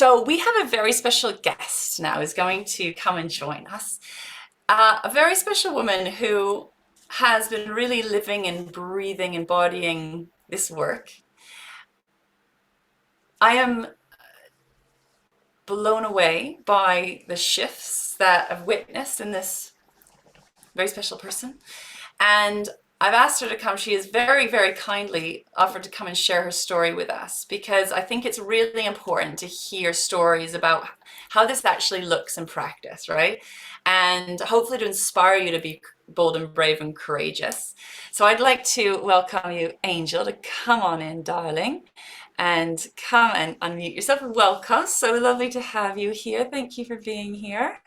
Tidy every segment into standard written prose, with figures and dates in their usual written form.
So we have a very special guest now who's going to come and join us. A very special woman who has been really living and breathing, embodying this work. I am blown away by the shifts that I've witnessed in this very special person. And I've asked her to come. She has very, very kindly offered to come and share her story with us because I think it's really important to hear stories about how this actually looks in practice, right? And hopefully to inspire you to be bold and brave and courageous. So I'd like to welcome you, Angel, to come on in, darling, and come and unmute yourself. Welcome. So lovely to have you here. Thank you for being here.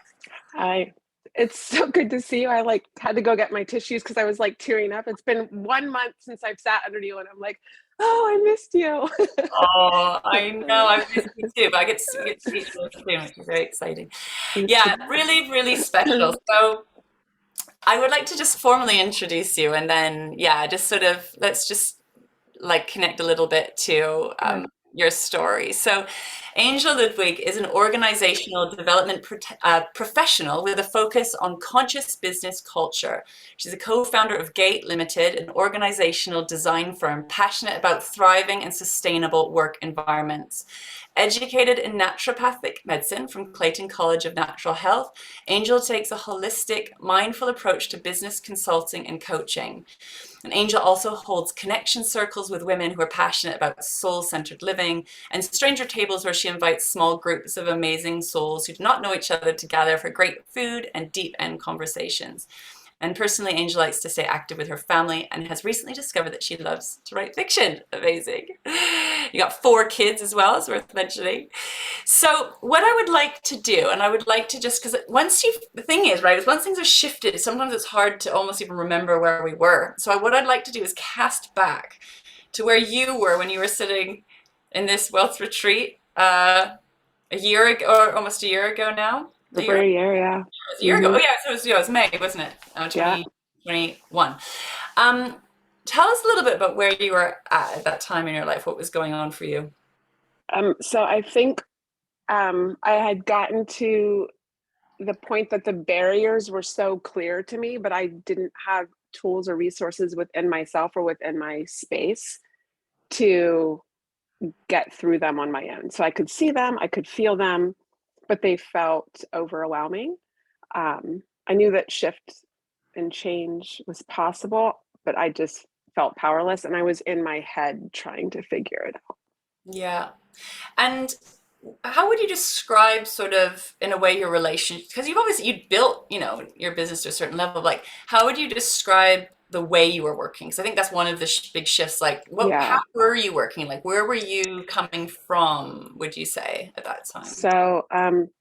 Hi. It's so good to see you. I had to go get my tissues because I was tearing up. It's been 1 month since I've sat under you and I'm like, oh, I missed you. Oh, I know. I've missed you too, but I get to see you soon, which is very exciting. Yeah, really, really special. So I would like to just formally introduce you and then, yeah, just sort of, let's just connect a little bit to your story. So Angel Ludwig is an organizational development professional with a focus on conscious business culture. She's a co-founder of Gate Limited, an organizational design firm passionate about thriving and sustainable work environments. Educated in naturopathic medicine from Clayton College of Natural Health, Angel takes a holistic, mindful approach to business consulting and coaching. And Angel also holds connection circles with women who are passionate about soul-centered living and stranger tables where she invites small groups of amazing souls who do not know each other to gather for great food and deep end conversations. And personally, Angel likes to stay active with her family and has recently discovered that she loves to write fiction. Amazing. You got 4 kids as well, it's worth mentioning. So what I would like to do, and I would like to just, because the thing is, right, is once things are shifted, sometimes it's hard to almost even remember where we were. So what I'd like to do is cast back to where you were when you were sitting in this wealth retreat a year ago, or almost a year ago now. Over a year, yeah. It was a year ago. Oh yeah, so it was May, wasn't it? 2021. Tell us a little bit about where you were at that time in your life. What was going on for you? So I think I had gotten to the point that the barriers were so clear to me, but I didn't have tools or resources within myself or within my space to get through them on my own. So I could see them, I could feel them, but they felt overwhelming. I knew that shift and change was possible, but I just felt powerless and I was in my head trying to figure it out. Yeah. And how would you describe sort of in a way your relationship, because you built, your business to a certain level, how would you describe the way you were working? Because I think that's one of the big shifts. How were you working? Where were you coming from, would you say, at that time? So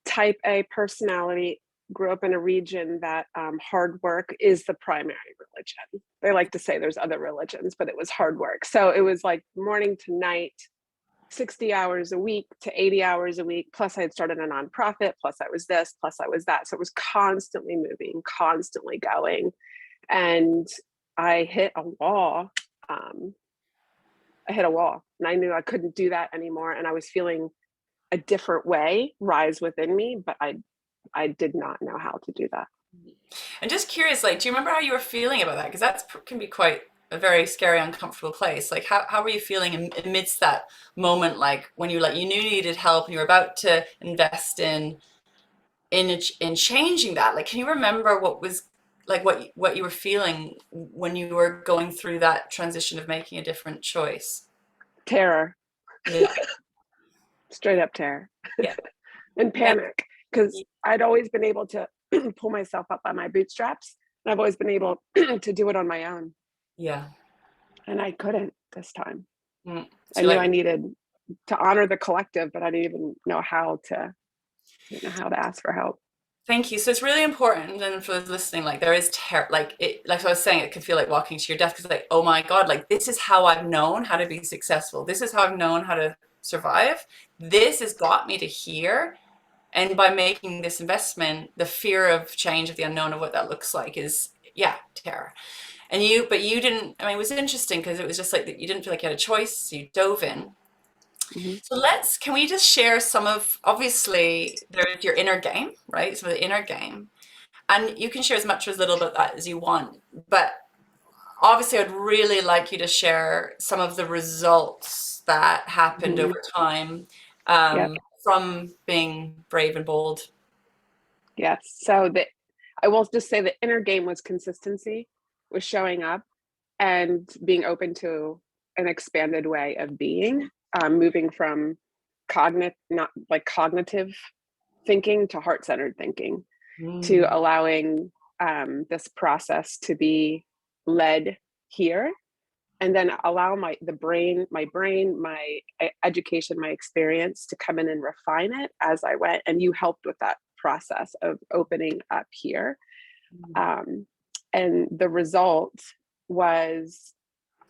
type A personality, grew up in a region that hard work is the primary religion. They like to say there's other religions, but it was hard work. So it was morning to night, 60 hours a week to 80 hours a week. Plus I had started a nonprofit, plus I was this, plus I was that. So it was constantly moving, constantly going. And I hit a wall. And I knew I couldn't do that anymore. And I was feeling a different way rise within me, but I did not know how to do that. And just curious, do you remember how you were feeling about that? Because that can be quite a very scary, uncomfortable place. How were you feeling amidst that moment? When you knew you needed help and you were about to invest in changing that. Can you remember what was what you were feeling when you were going through that transition of making a different choice? Terror. Yeah. Straight up terror. Yeah. And panic, because I'd always been able to pull myself up by my bootstraps, and I've always been able to do it on my own. Yeah. And I couldn't this time. So I knew I needed to honor the collective, but I didn't even know how to ask for help. Thank you. So it's really important, and for those listening, there is terror, I was saying, it can feel like walking to your death, because oh my God, this is how I've known how to be successful. This is how I've known how to survive. This has got me to here. And by making this investment, the fear of change, of the unknown, of what that looks like is, terror. And but you didn't, it was interesting because it was just you didn't feel like you had a choice. You dove in. Mhm. So can we just share some of, obviously, there's your inner game, right? So the inner game. And you can share as much or as little about that as you want. But obviously, I'd really like you to share some of the results that happened Mhm. over time Yep. from being brave and bold. Yes. So I will just say the inner game was consistency, was showing up and being open to an expanded way of being, moving from not like cognitive thinking to heart-centered thinking, to Mm. allowing this process to be led here, and then allow my brain, my education, my experience to come in and refine it as I went. And you helped with that process of opening up here. Um, and the result was,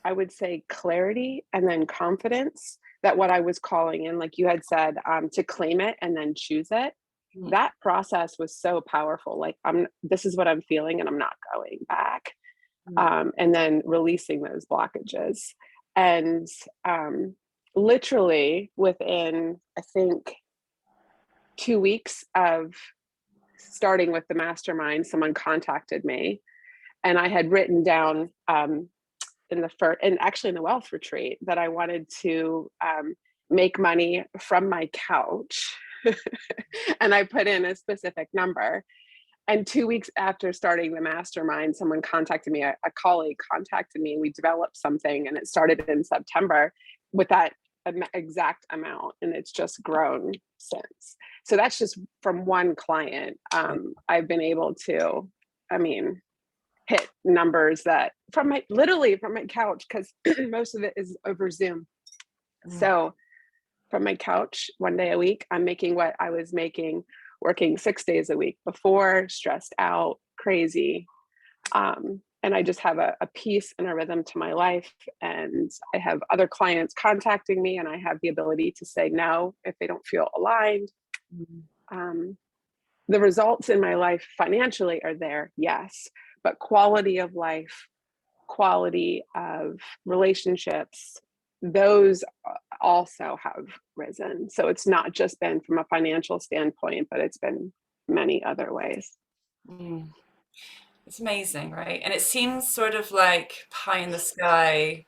I would say, clarity and then confidence that what I was calling in, like you had said, to claim it and then choose it. Mm. That process was so powerful. Like, this is what I'm feeling, and I'm not going back. And then releasing those blockages. And literally within, I think, 2 weeks of starting with the mastermind, someone contacted me, and I had written down in the first, and actually in the wealth retreat, that I wanted to make money from my couch. And I put in a specific number. And 2 weeks after starting the mastermind, someone contacted me, a colleague contacted me, and we developed something, and it started in September with that exact amount. And it's just grown since. So that's just from one client. I've been able to, I mean, hit numbers that literally from my couch, because most of it is over Zoom. So from my couch, 1 day a week, I'm making what I was making working 6 days a week before, stressed out, crazy. And I just have a peace and a rhythm to my life. And I have other clients contacting me, and I have the ability to say no if they don't feel aligned. Um, the results in my life financially are there, yes, but quality of life, quality of relationships, those also have risen. So it's not just been from a financial standpoint, but it's been many other ways. Mm. It's amazing, right? And it seems sort of like pie in the sky,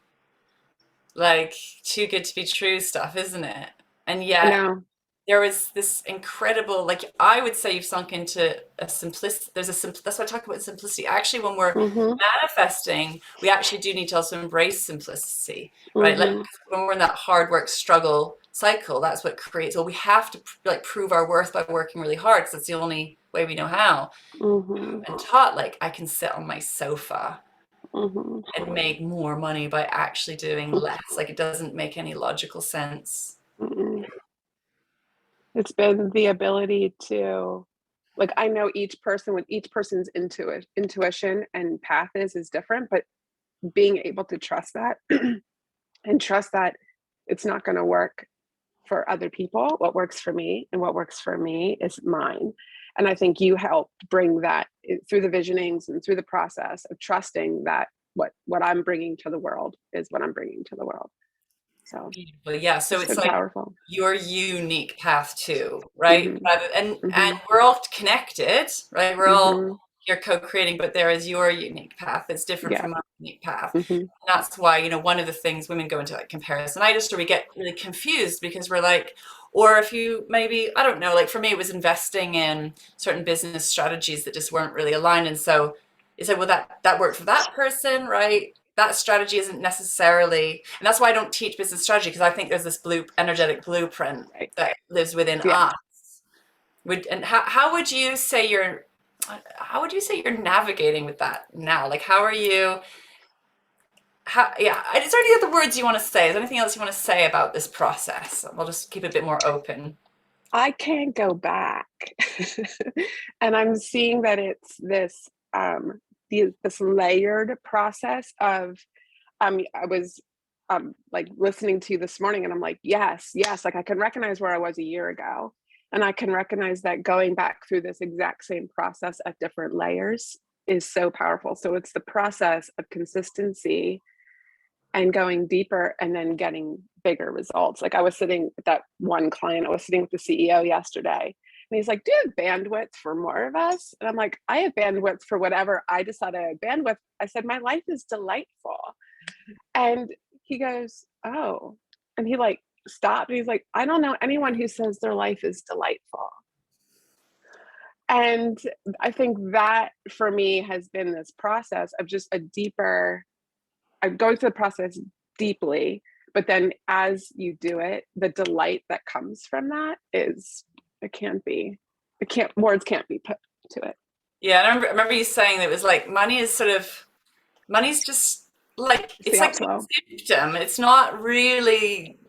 like too good to be true stuff, isn't it? And I yet know. there was this incredible, like I would say you've sunk into a simplicity. That's why I talk about simplicity. Actually, when we're Mm-hmm. manifesting, we actually do need to also embrace simplicity, right? Like Mm-hmm. when we're in that hard work struggle cycle, that's what creates, well, we have to like prove our worth by working really hard because that's the only way we know how. Mm-hmm. And taught like I can sit on my sofa Mm-hmm. and make more money by actually doing less. Like it doesn't make any logical sense. Mm-hmm. It's been the ability to, like, I know each person, with each person's intuition and path is different, but being able to trust that and trust that it's not going to work for other people. What works for me, and what works for me is mine. And I think you helped bring that through the visionings and through the process of trusting that what I'm bringing to the world is what I'm bringing to the world. So Beautiful. Yeah. So it's it's been like powerful. your unique path too, right? Mm-hmm. Rather, and Mm-hmm. we're all connected, right? We're all Mm-hmm. here co-creating, but there is your unique path. It's different Yeah. from my unique path. Mm-hmm. And that's why, one of the things women go into like comparisonitis, or we get really confused because we're like, or if you maybe, I don't know, like for me, it was investing in certain business strategies that just weren't really aligned. And so you say, well, that worked for that person, right? That strategy isn't necessarily, and that's why I don't teach business strategy, because I think there's this energetic blueprint Right. that lives within Yeah. us. And how would you say you're navigating with that now? Like, how are you? Yeah. Is there any other words you want to say? Is there anything else you want to say about this process? We'll just keep it a bit more open. I can't go back. And I'm seeing that it's this layered process of, I was like listening to you this morning, and I'm like, yes, like I can recognize where I was a year ago, and I can recognize that going back through this exact same process at different layers is so powerful. So it's the process of consistency and going deeper and then getting bigger results. Like I was sitting with that one client, I was sitting with the CEO yesterday, and he's like, do you have bandwidth for more of us? And I'm like, I have bandwidth for whatever I decide I have bandwidth. I said, my life is delightful. And he goes, oh, and he like stopped. And he's like, I don't know anyone who says their life is delightful. And I think that for me has been this process of just a deeper, I'm going through the process deeply, but then as you do it, the delight that comes from that is, words can't be put to it. Yeah, and I remember you saying that it was like money's just like, the it's like a outflow. symptom. It's not really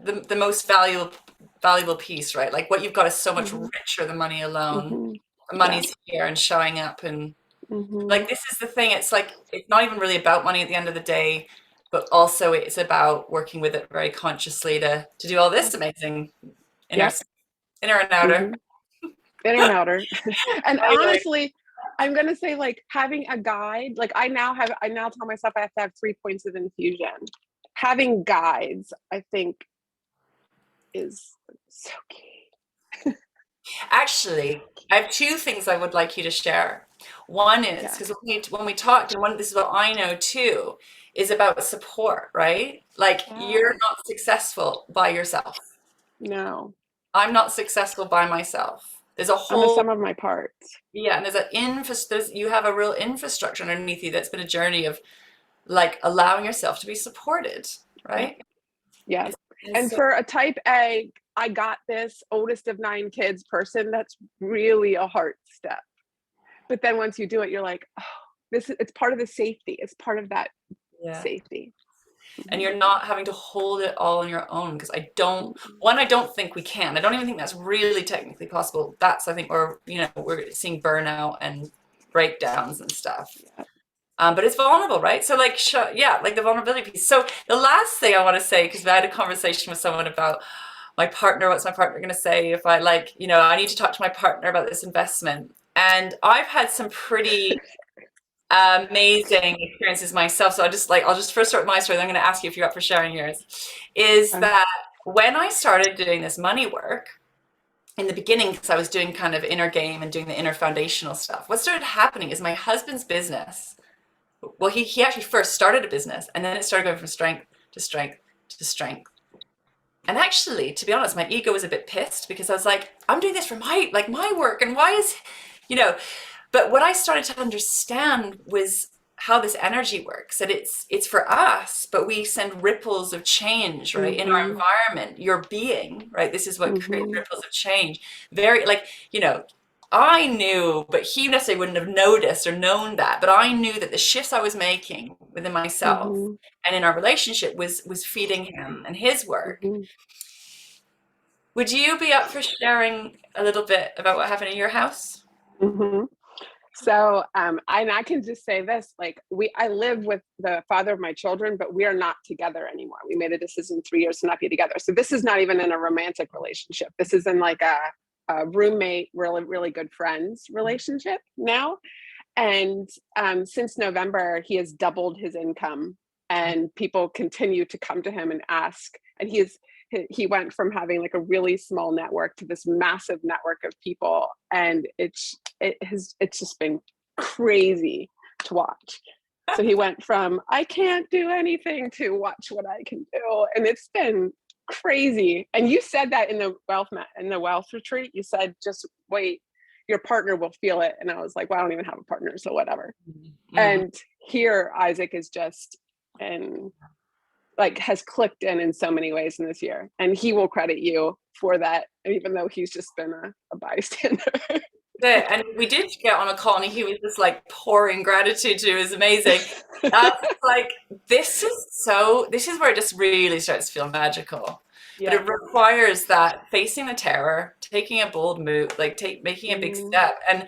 the most valuable piece, right? Like what you've got is so much richer than money alone. Mm-hmm. The Yeah. money's here and showing up, and Mm-hmm. like this is the thing. It's like it's not even really about money at the end of the day, but also it's about working with it very consciously to do all this amazing inner Yep. inner and outer. Mm-hmm. Inner and outer. And Anyway, honestly, I'm going to say like having a guide, like I now tell myself I have to have 3 points of infusion. Having guides, I think, is so key. actually, I have two things I would like you to share. One is Yeah. because when we talked, and this is what I know too, is about support, right? Like you're Yes. not successful by yourself. No. I'm not successful by myself. There's a I'm a whole, sum of my parts. yeah, and you have a real infrastructure underneath you that's been a journey of like allowing yourself to be supported, Yep. right? Yeah. And And so, for a type A, I got this oldest of 9 kids person, that's really a hard step. But then once you do it, you're like, oh, it's part of the safety. It's part of that yeah. safety. And Mm-hmm. you're not having to hold it all on your own, because Mm-hmm. I don't think we can. I don't even think that's really technically possible. I think we're seeing burnout and breakdowns and stuff. Yeah. But it's vulnerable, right? So like, yeah, like the vulnerability piece. So the last thing I want to say, because I had a conversation with someone about my partner, what's my partner going to say if I like, I need to talk to my partner about this investment. And I've had some pretty amazing experiences myself. So I'll just first start with my story. Then I'm going to ask you if you're up for sharing yours. Is that when I started doing this money work in the beginning, because I was doing kind of inner game and doing the inner foundational stuff, what started happening is my husband's business, well, he actually first started a business, and then it started going from strength to strength to strength. And actually, to be honest, my ego was a bit pissed because I was like, I'm doing this for my work, and why is, you know, but what I started to understand was how this energy works, that it's for us, but we send ripples of change, right, in our Mm-hmm. environment, your being, right? This is what creates Mm-hmm. ripples of change. Very like, I knew, but he necessarily wouldn't have noticed or known that. But I knew that the shifts I was making within myself Mm-hmm. and in our relationship was feeding him and his work. Mm-hmm. Would you be up for sharing a little bit about what happened in your house? Mm-hmm. So, and I can just say this, like I live with the father of my children, but we are not together anymore. We made a decision 3 years to not be together. So this is not even in a romantic relationship. This is in like a roommate, really, really good friends relationship now. And since November, he has doubled his income, and people continue to come to him and ask. And he went from having like a really small network to this massive network of people, and it's just been crazy to watch. So he went from I can't do anything to watch what I can do, and it's been crazy. And you said that in the wealth retreat, you said just wait, your partner will feel it. And I was like, well, I don't even have a partner, so whatever. Mm-hmm. And here Isaac is just and like has clicked in so many ways in this year, and he will credit you for that, even though he's just been a bystander. And we did get on a call, and he was just like pouring gratitude to you. It was amazing. Like, this is where it just really starts to feel magical. But Yeah. it requires that facing the terror, taking a bold move, like making a big Mm-hmm. step. And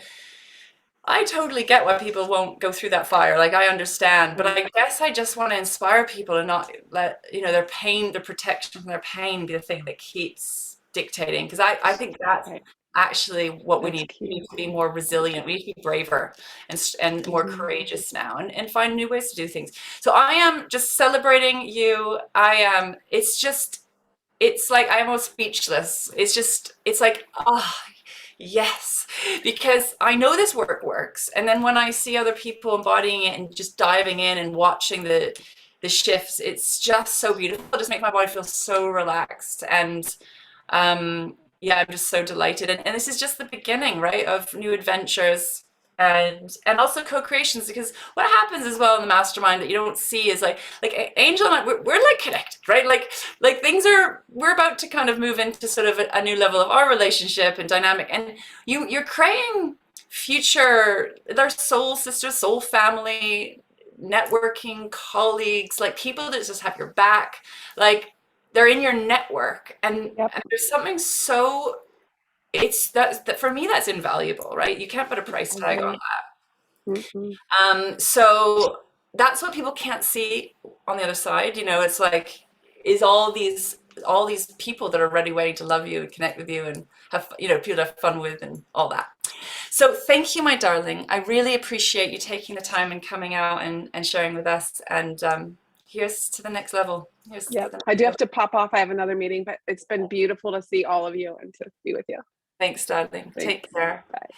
I totally get why people won't go through that fire. Like, I understand, but I guess I just want to inspire people and not let, their pain, their protection from their pain be the thing that keeps dictating, because I think that's Right. actually what we That's need. We key. need to be more resilient. We need to be braver and more courageous now, and find new ways to do things. So I am just celebrating you. I am. It's like I'm almost speechless. It's like, oh, yes, because I know this work works. And then when I see other people embodying it and just diving in and watching the shifts, it's just so beautiful. It just makes my body feel so relaxed. And yeah, I'm just so delighted. And this is just the beginning, right, of new adventures and also co-creations, because what happens as well in the mastermind that you don't see is like Angel and I, we're like connected, right? Like things are, we're about to kind of move into sort of a new level of our relationship and dynamic, and you're creating future, their soul sisters, soul family, networking colleagues, like people that just have your back, like they're in your network, Yep. and there's something so, it's that for me that's invaluable, right? You can't put a price I tag on agree. Mm-mm. so that's what people can't see on the other side. It's like, is all these people that are ready waiting to love you and connect with you and have, people to have fun with and all that. So thank you, my darling. I really appreciate you taking the time and coming out and sharing with us. And here's to the next level. Here's to Yep. the I next do have level. to pop off. I have another meeting, but it's been beautiful to see all of you and to be with you. Thanks, darling. Thanks. Take care. Bye.